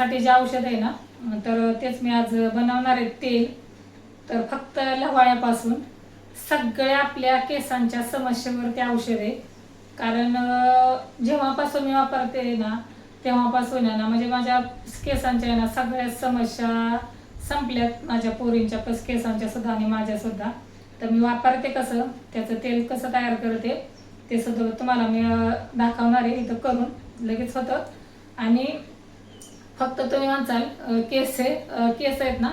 केसांसाठी जे औषध आहे ना, तर तेच मी आज बनवणार आहे तेल. तर फक्त लवाळ्यापासून सगळ्या आपल्या केसांच्या समस्येवर ते औषध आहे. कारण जेव्हापासून मी वापरते ना, तेव्हापासून आहे ना, म्हणजे माझ्या केसांच्या आहे ना सगळ्या समस्या संपल्यात. माझ्या पोरींच्या केसांच्या सुद्धा आणि माझ्या सुद्धा. तर मी वापरते कसं, त्याचं तेल कसं तयार करते ते सुद्धा तुम्हाला मी दाखवणार आहे. इथं करून लगेच होतं. आणि फक्त तुम्ही म्हणसाल केस आहेत ना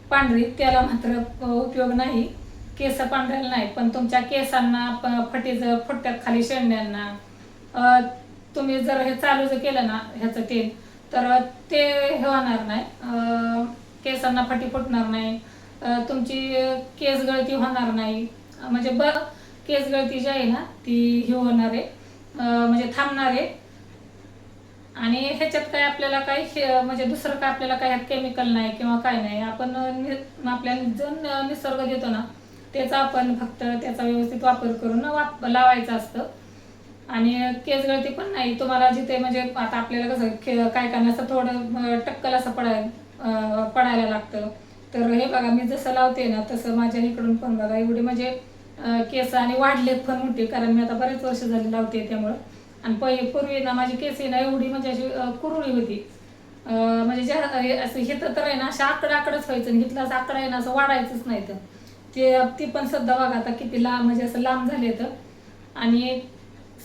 पांढरी, त्याला मात्र उपयोग नाही. केस पांढऱ्याला नाही, पण तुमच्या केसांना फुटत्यात खाली शेंड्यांना, तुम्ही जर हे चालू जर केलं ना ह्याचं तेल, तर ते हे होणार नाही, केसांना फटी फुटणार नाही, तुमची केस गळती होणार नाही. म्हणजे केस गळती जी आहे ना ती हे होणार आहे, म्हणजे थांबणार आहे. आणि ह्याच्यात काय आपल्याला काही म्हणजे दुसरं काय आपल्याला काय केमिकल नाही किंवा काय नाही. आपण आपल्याला जो निसर्ग देतो ना त्याचा आपण फक्त त्याचा व्यवस्थित वापर करून लावायचं असतं. आणि केस गळती पण नाही तुम्हाला जिथे, म्हणजे आता आपल्याला कसं काय काय असं थोडं टक्कल असं पडायला लागतं. तर हे बघा मी जसं लावते ना तसं माझ्या इकडून पण बघा एवढे म्हणजे केस आणि वाढलेत पण मोठे, कारण मी आता बरेच वर्ष झाली लावते त्यामुळं. आणि पूर्वी ना माझी केस ना एवढी म्हणजे अशी कुरळी होती, म्हणजे ज्या असं हिथं तर आहे ना असं आकडच व्हायचं, आणि हिथलं असं आकडा आहे ना असं वाढायचंच नाही. तर ती पण सध्या बघा आता किती लांब, म्हणजे असं लांब झाले तर. आणि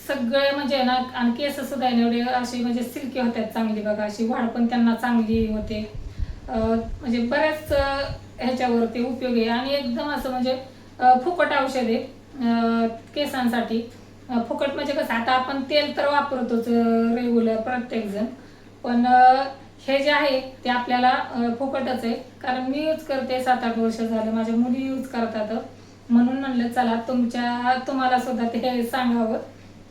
सगळे म्हणजे ना, आणि केस सुद्धा आहे ना एवढे अशी म्हणजे सिल्की होतात चांगली बघा, अशी वाढ पण त्यांना चांगली होते. म्हणजे बऱ्याच ह्याच्यावरती उपयोग आहे. आणि एकदम असं म्हणजे फुकट औषध आहे केसांसाठी. फुकट म्हणजे कसं, आता आपण तेल तर वापरतोच रेग्युलर प्रत्येकजण, पण हे जे आहे ते आपल्याला फुकटच आहे. कारण मी यूज करते, 7-8 वर्ष झालं, माझ्या मुली यूज करतात. म्हणून म्हणलं चला तुम्हाला सुद्धा ते सांगावं.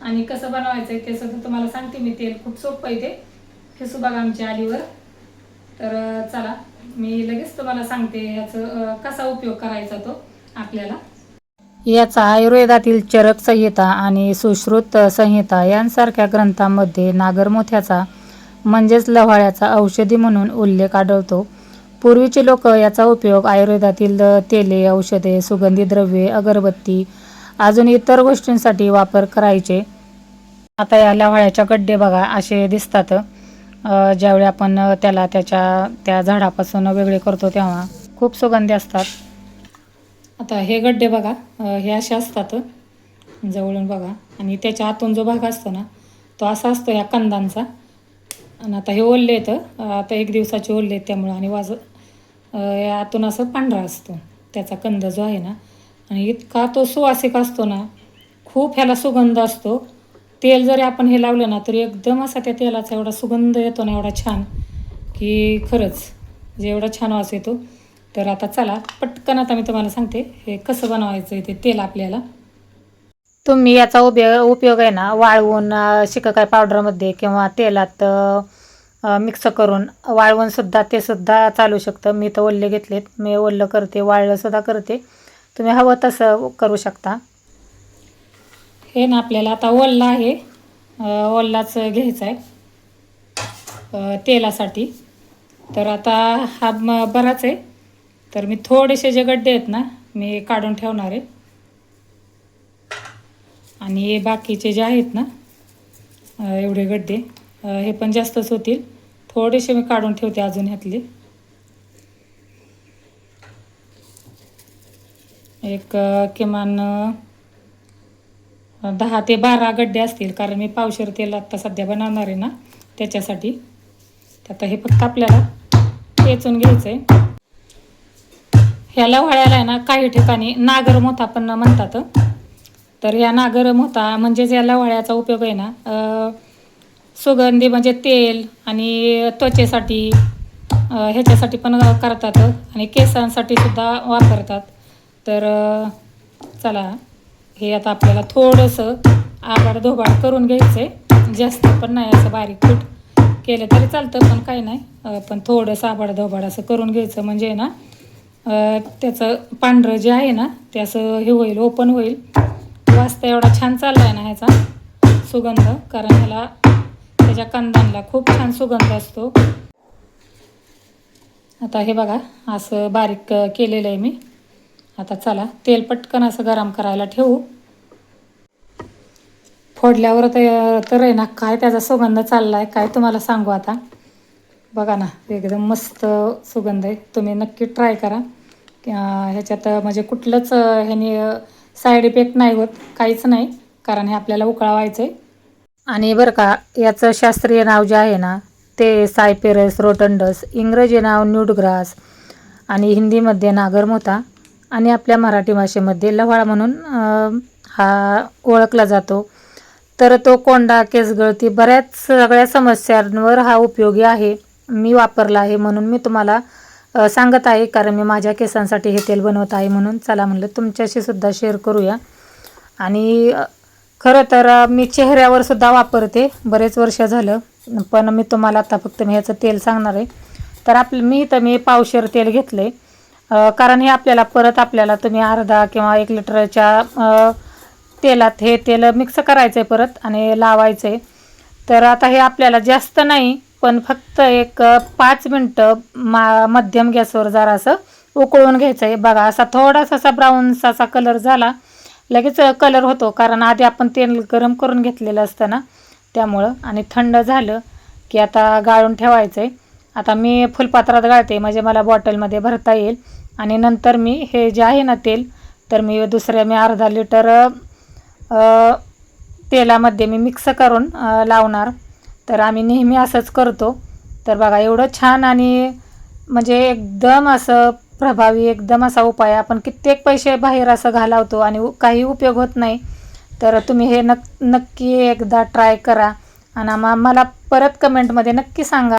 आणि कसं बनवायचं आहे ते सुद्धा तुम्हाला सांगते मी. तेल खूप सोपं आहे ते. हे बघा आमच्या आलीवर. तर चला मी लगेच तुम्हाला सांगते ह्याचं कसा उपयोग करायचा तो आपल्याला. याचा आयुर्वेदातील चरक संहिता आणि सुश्रुत संहिता यांसारख्या ग्रंथांमध्ये नागरमोथ्याचा म्हणजेच लव्हाळ्याचा औषधी म्हणून उल्लेख आढळतो. पूर्वीचे लोक याचा उपयोग आयुर्वेदातील तेले, औषधे, सुगंधी द्रव्ये, अगरबत्ती अजून इतर गोष्टींसाठी वापर करायचे. आता या लव्हाळ्याच्या गड्डे बघा असे दिसतात. ज्यावेळी आपण त्याला त्या झाडापासून वेगळे करतो तेव्हा खूप सुगंधी असतात. आता हे गड्डे बघा, हे असे असतात जवळून बघा. आणि त्याच्या आतून जो भाग असतो ना तो असा असतो ह्या कंदांचा. आणि आता हे ओलले आहेत, आता 1 दिवसाचे ओलले आहेत त्यामुळं. आणि आतून असं पांढरा असतो त्याचा कंद जो आहे ना. आणि इतका तो सुवासिक असतो ना, खूप ह्याला सुगंध असतो. तेल जरी आपण हे लावलं ना तरी एकदम असा त्या तेलाचा एवढा सुगंध येतो ना, एवढा छान की खरंच म्हणजे एवढा छान वास येतो. तर आता चला पटकन आता मी तुम्हाला सांगते हे कसं बनवायचं आहे ते तेल आपल्याला. तुम्ही याचा उपयोग आहे ना वाळवून शिकाकाई पावडरमध्ये किंवा तेलात मिक्स करून वाळवून सुद्धा ते सुद्धा चालू शकतं. मी तर ओल्ले घेतलेत, मी ओल्लं करते, वाळलं सुद्धा करते. तुम्ही हवं तसं करू शकता. हे ना आपल्याला आता ओल्ला आहे, ओल्लाच घ्यायचा आहे तेलासाठी. तर आता हा बराच आहे, तर मी थोडेसे जे गड्डे आहेत ना मी काढून ठेवणार आहे. आणि बाकीचे जे आहेत ना एवढे गड्डे, हे पण जास्तच होतील. थोडेसे मी काढून ठेवते अजून ह्यातले. एक किमान 10 ते 12 गड्डे असतील, कारण मी पावशेर तेल आत्ता सध्या बनवणार आहे ना त्याच्यासाठी. आता हे फक्त आपल्याला ठेचून घ्यायचं आहे. ह्या लव्हाळ्याला आहे ना काही ठिकाणी नागरमोथा पण म्हणतात. तर या नागरमोथा म्हणजेच या लव्हाळ्याचा उपयोग आहे ना सुगंधी म्हणजे तेल आणि त्वचेसाठी ह्याच्यासाठी पण करतात, आणि केसांसाठी सुद्धा वापरतात. तर चला हे आता आपल्याला थोडंसं आबाडधोबाड करून घ्यायचं आहे. जास्त पण नाही, असं बारीक कूट केलं तरी चालतं, पण काही नाही. पण थोडंसं आबाडधोबाड असं करून घ्यायचं, म्हणजे ना त्याचं पांढरं जे आहे ना ते असं हे होईल, ओपन होईल. वास तर एवढा छान चालला आहे ना ह्याचा सुगंध, कारण ह्याला त्याच्या कंदांना खूप छान सुगंध असतो. आता हे बघा असं बारीक केलेलं आहे मी. आता चला तेल पटकन असं गरम करायला ठेवू. फोडल्यावर तर आहे ना काय त्याचा सुगंध चालला आहे काय तुम्हाला सांगू. आता बघा ना एकदम मस्त सुगंध आहे. तुम्ही नक्की ट्राय करा. ह्याच्यात म्हणजे कुठलंच ह्याने साईड इफेक्ट नाही होत, काहीच नाही, कारण हे आपल्याला उकळवायचं आहे. आणि बरं का, याचं शास्त्रीय नाव जे आहे ना ते सायपेरस रोटंडस, इंग्रजी नाव न्यूडग्रास आणि हिंदीमध्ये नागरमोथा आणि आपल्या मराठी भाषेमध्ये लव्हाळा म्हणून हा ओळखला जातो. तर तो कोंडा, केसगळती, बऱ्याच सगळ्या समस्यांवर हा उपयोगी आहे. मी वापरला आहे म्हणून मी तुम्हाला सांगत आहे, कारण मी माझ्या केसांसाठी हे तेल बनवत आहे म्हणून चला म्हणलं तुमच्याशी सुद्धा शेअर करूया. आणि खरं तर मी चेहऱ्यावर सुद्धा वापरते बरेच वर्ष झालं, पण मी तुम्हाला आता फक्त मी ह्याचं तेल सांगणार आहे. तर मी पावशेर तेल घेतले, कारण हे आपल्याला परत आपल्याला तुम्ही अर्धा किंवा 1 लिटरच्या तेलात हे तेल मिक्स करायचं आहे परत आणि लावायचं आहे. तर आता हे आपल्याला जास्त नाही, पण फक्त एक 5 मिनटं मध्यम गॅसवर जरासं उकळून घ्यायचं आहे. बघा असा थोडासा असा ब्राऊन्स असा कलर झाला, लगेच कलर होतो, कारण आधी आपण तेल गरम करून घेतलेलं असतं ना त्यामुळं. आणि थंड झालं की आता गाळून ठेवायचं आहे. आता मी फुलपात्रात गाळते म्हणजे मला बॉटलमध्ये भरता येईल. आणि नंतर मी हे जे आहे ना तेल, तर मी अर्धा लिटर तेलामध्ये मी मिक्स करून लावणार. तर आम्ही नेहमी असंच करतो. तर बघा एवढं छान आणि म्हणजे एकदम असं प्रभावी एकदम असा उपाय. आपण कित्येक पैसे बाहेर असं घालवतो आणि काही उपयोग होत नाही. तर तुम्ही हे नक्की एकदा ट्राय करा आणि मला परत कमेंटमध्ये नक्की सांगा.